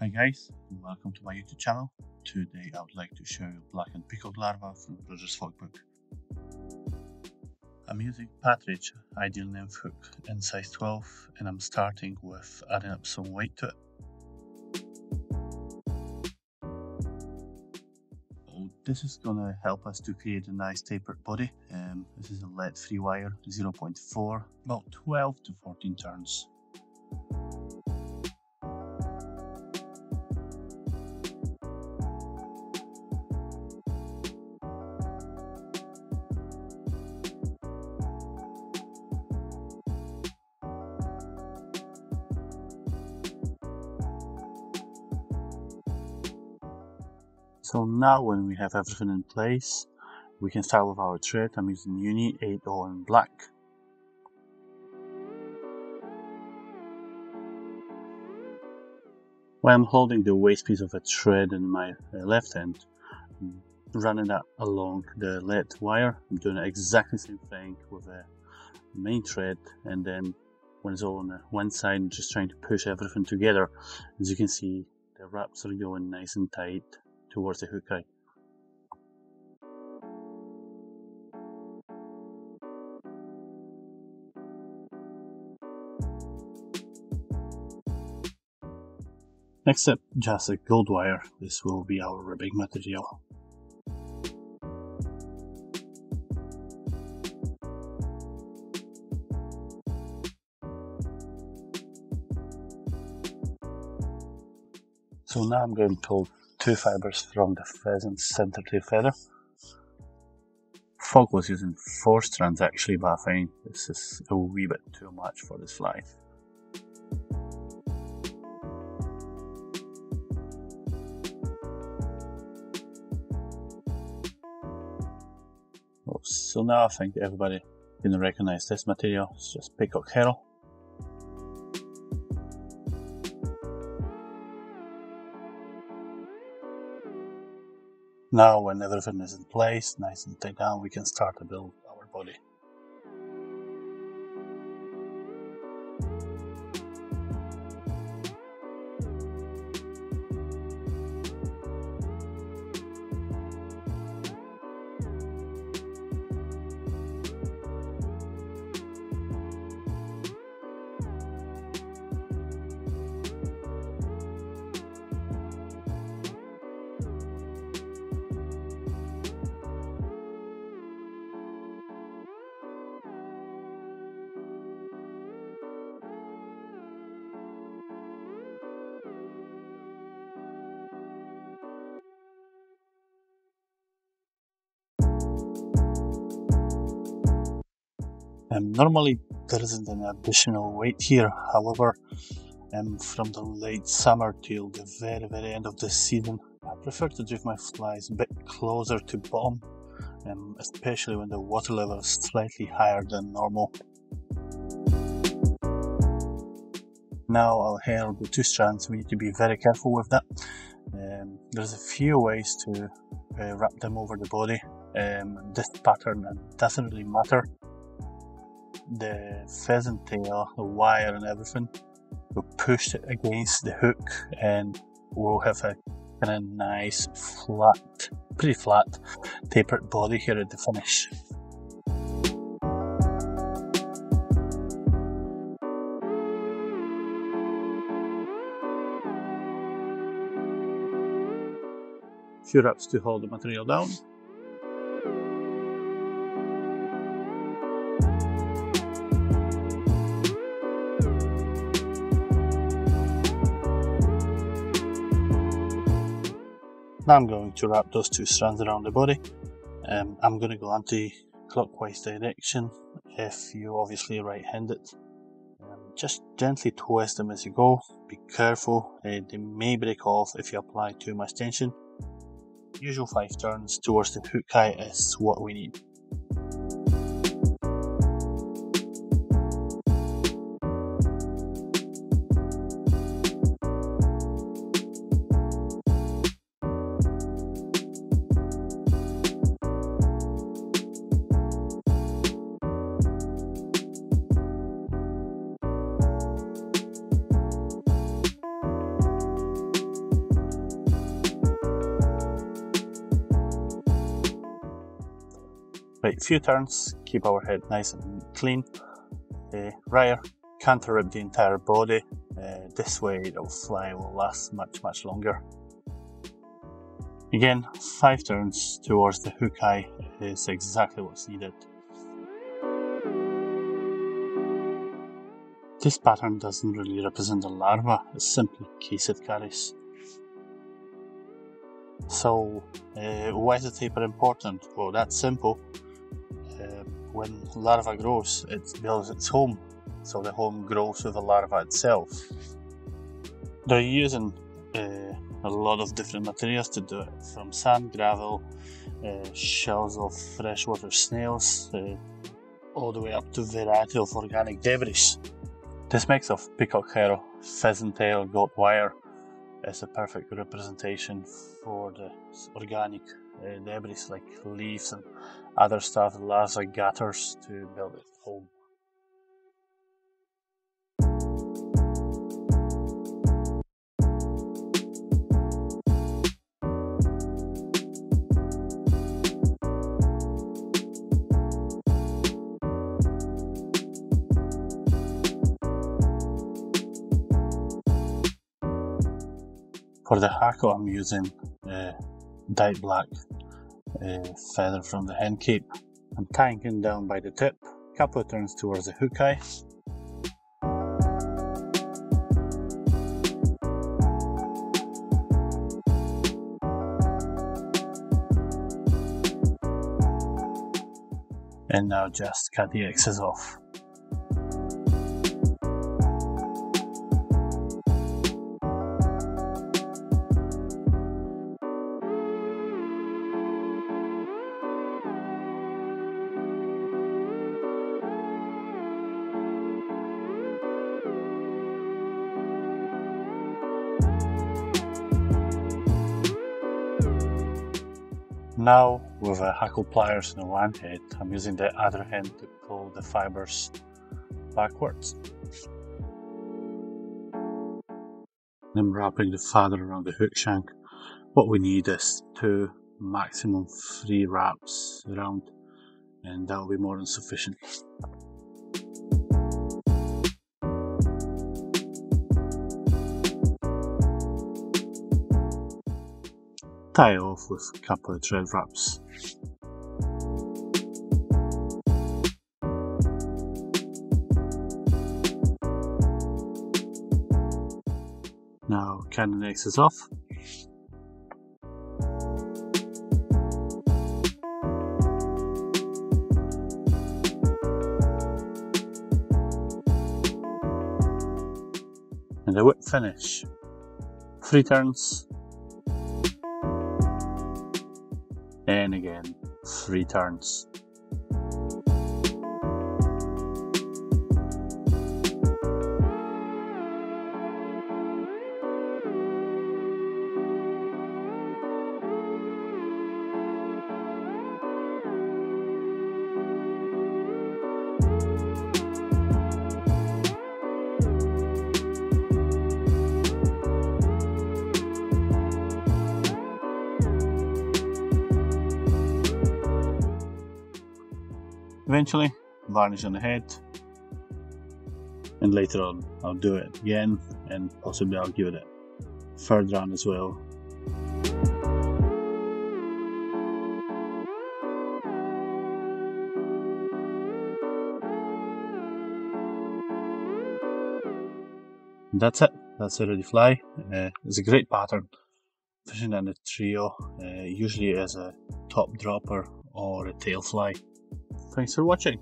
Hi guys, and welcome to my YouTube channel. Today I would like to show you Black and Peacock Larva from Partridge's Fogbook. I'm using Partridge Ideal Nymph hook in size 12 and I'm starting with adding up some weight to it. This is going to help us to create a nice tapered body. This is a lead free wire 0.4, about 12 to 14 turns. So now when we have everything in place, we can start with our thread. I'm using Uni 8/0 in black. When I'm holding the waste piece of a thread in my left hand, I'm running that along the lead wire. I'm doing exactly the same thing with the main thread, and then when it's all on one side, I'm just trying to push everything together. As you can see, the wraps are going nice and tight towards the hook eye. Next up, just a gold wire. This will be our ribbing material. So now I'm going to pull 2 fibers from the Pheasant Centre Tail Feather. Fog was using 4 strands actually, but I find this is a wee bit too much for this fly. So now I think everybody can recognize this material. It's just peacock herl. Now when everything is in place, nice and tied down, we can start to build our body. Normally there isn't an additional weight here, however, from the late summer till the very end of the season, I prefer to drift my flies a bit closer to bottom, especially when the water level is slightly higher than normal. Now I'll herl the 2 strands. We need to be very careful with that. There's a few ways to wrap them over the body. This pattern doesn't really matter. The pheasant tail, the wire and everything will push it against the hook and we'll have a kind of nice flat, pretty flat tapered body here at the finish. Few wraps to hold the material down. Now I'm going to wrap those 2 strands around the body. I'm going to go anti-clockwise direction if you're obviously right-handed. Just gently twist them as you go. Be careful, they may break off if you apply too much tension. Usual 5 turns towards the hook eye is what we need. Right, few turns, keep our head nice and clean. Ryer, canter rip the entire body. This way the fly will last much longer. Again, 5 turns towards the hook eye is exactly what's needed. This pattern doesn't really represent the larva, it's simply case it carries. So, why is the taper important? Well, that's simple. When larva grows, it builds its home, so the home grows with the larva itself. They're using a lot of different materials to do it, from sand, gravel, shells of freshwater snails, all the way up to a variety of organic debris. This mix of peacock herl, pheasant tail, goat wire is a perfect representation for the organic debris like leaves and other stuff the larva gathers to build its home. For the hackle, I'm using dyed black feather from the hen cape. I'm tying him down by the tip, couple of turns towards the hook eye. And now just cut the excess off. Now, with a hackle pliers and a one head, I'm using the other hand to pull the fibers backwards. I'm wrapping the feather around the hook shank. What we need is 2, maximum 3 wraps around, and that will be more than sufficient. Tie off with a couple of thread wraps. Now cut the excess off. And the whip finish. 3 turns. And again, 3 turns. Eventually, varnish on the head, and later on I'll do it again, and possibly I'll give it a third round as well. And that's it. That's a ready fly. It's a great pattern. Fishing in a trio, usually as a top dropper or a tail fly. Thanks for watching.